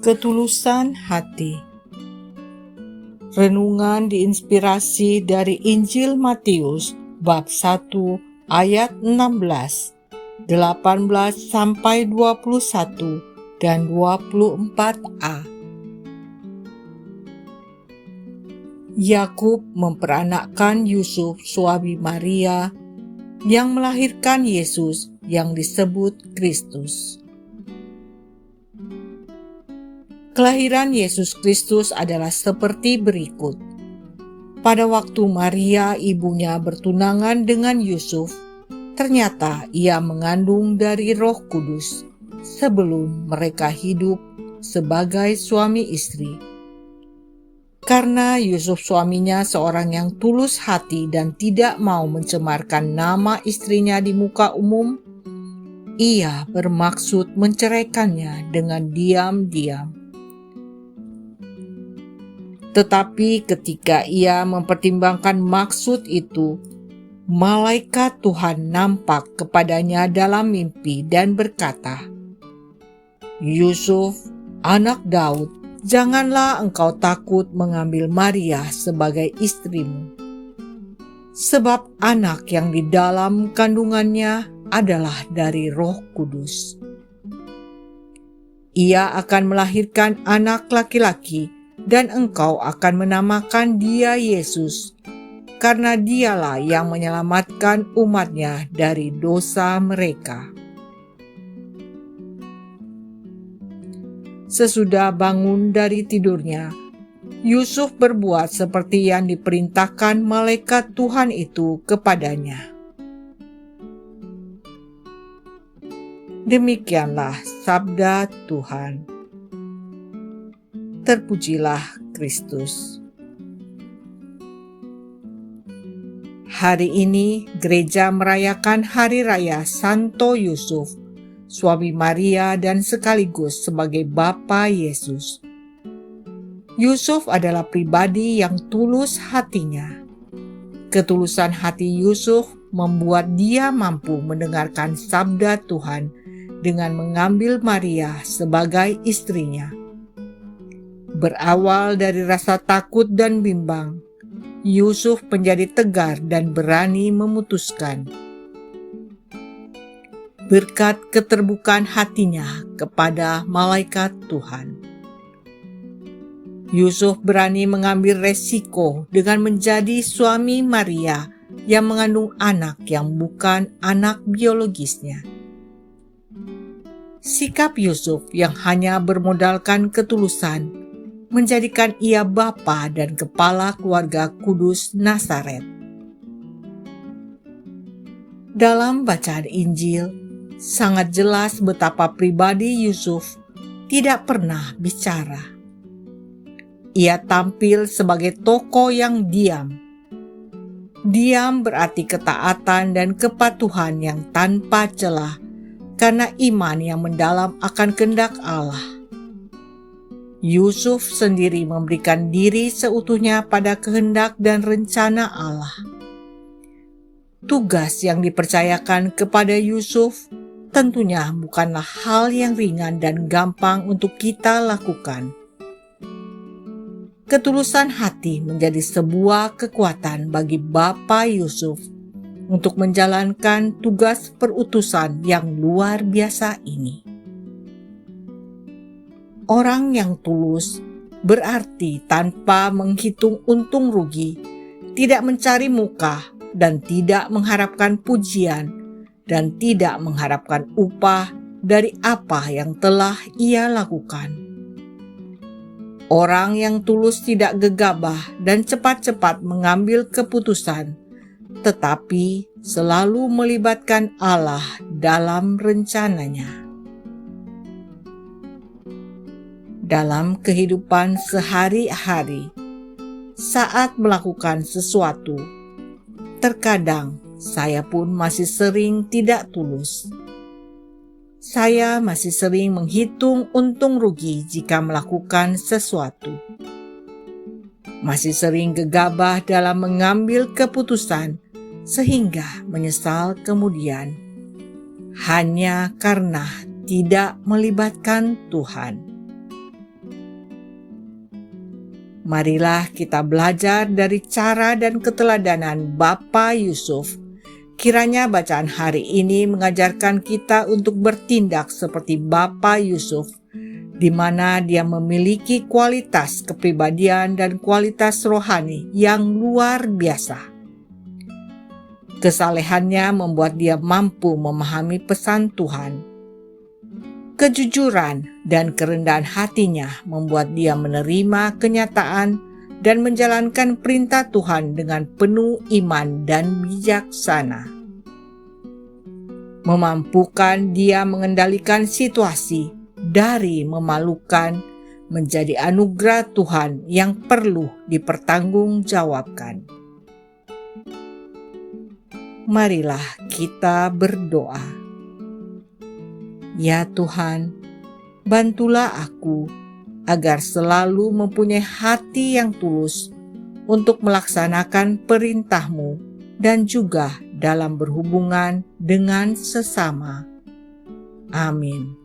Ketulusan hati. Renungan diinspirasi dari Injil Matius bab 1 ayat 16, 18 sampai 21 dan 24a. Yakub memperanakkan Yusuf suami Maria yang melahirkan Yesus yang disebut Kristus. Kelahiran Yesus Kristus adalah seperti berikut. Pada waktu Maria ibunya bertunangan dengan Yusuf, ternyata ia mengandung dari Roh Kudus sebelum mereka hidup sebagai suami istri. Karena Yusuf suaminya seorang yang tulus hati dan tidak mau mencemarkan nama istrinya di muka umum, ia bermaksud menceraikannya dengan diam-diam. Tetapi ketika ia mempertimbangkan maksud itu, malaikat Tuhan nampak kepadanya dalam mimpi dan berkata, "Yusuf, anak Daud, janganlah engkau takut mengambil Maria sebagai istrimu. Sebab anak yang di dalam kandungannya adalah dari Roh Kudus. Ia akan melahirkan anak laki-laki, dan engkau akan menamakan dia Yesus, karena dialah yang menyelamatkan umatnya dari dosa mereka." Sesudah bangun dari tidurnya, Yusuf berbuat seperti yang diperintahkan malaikat Tuhan itu kepadanya. Demikianlah sabda Tuhan. Terpujilah Kristus. Hari ini gereja merayakan Hari Raya Santo Yusuf, suami Maria dan sekaligus sebagai Bapa Yesus. Yusuf adalah pribadi yang tulus hatinya. Ketulusan hati Yusuf membuat dia mampu mendengarkan sabda Tuhan dengan mengambil Maria sebagai istrinya. Berawal dari rasa takut dan bimbang, Yusuf menjadi tegar dan berani memutuskan. Berkat keterbukaan hatinya kepada malaikat Tuhan, Yusuf berani mengambil resiko dengan menjadi suami Maria yang mengandung anak yang bukan anak biologisnya. Sikap Yusuf yang hanya bermodalkan ketulusan menjadikan ia bapa dan kepala keluarga kudus Nazaret. Dalam bacaan Injil, sangat jelas betapa pribadi Yusuf tidak pernah bicara. Ia tampil sebagai tokoh yang diam. Diam berarti ketaatan dan kepatuhan yang tanpa celah, karena iman yang mendalam akan kehendak Allah. Yusuf sendiri memberikan diri seutuhnya pada kehendak dan rencana Allah. Tugas yang dipercayakan kepada Yusuf tentunya bukanlah hal yang ringan dan gampang untuk kita lakukan. Ketulusan hati menjadi sebuah kekuatan bagi Bapa Yusuf untuk menjalankan tugas perutusan yang luar biasa ini. Orang yang tulus berarti tanpa menghitung untung rugi, tidak mencari muka dan tidak mengharapkan pujian, dan tidak mengharapkan upah dari apa yang telah ia lakukan. Orang yang tulus tidak gegabah dan cepat-cepat mengambil keputusan, tetapi selalu melibatkan Allah dalam rencananya. Dalam kehidupan sehari-hari, saat melakukan sesuatu, terkadang saya pun masih sering tidak tulus. Saya masih sering menghitung untung rugi jika melakukan sesuatu. Masih sering gegabah dalam mengambil keputusan sehingga menyesal kemudian, hanya karena tidak melibatkan Tuhan. Marilah kita belajar dari cara dan keteladanan Bapa Yusuf. Kiranya bacaan hari ini mengajarkan kita untuk bertindak seperti Bapa Yusuf, di mana dia memiliki kualitas kepribadian dan kualitas rohani yang luar biasa. Kesalehannya membuat dia mampu memahami pesan Tuhan. Kejujuran dan kerendahan hatinya membuat dia menerima kenyataan dan menjalankan perintah Tuhan dengan penuh iman dan bijaksana. Memampukan dia mengendalikan situasi dari memalukan menjadi anugerah Tuhan yang perlu dipertanggungjawabkan. Marilah kita berdoa. Ya Tuhan, bantulah aku agar selalu mempunyai hati yang tulus untuk melaksanakan perintah-Mu dan juga dalam berhubungan dengan sesama. Amin.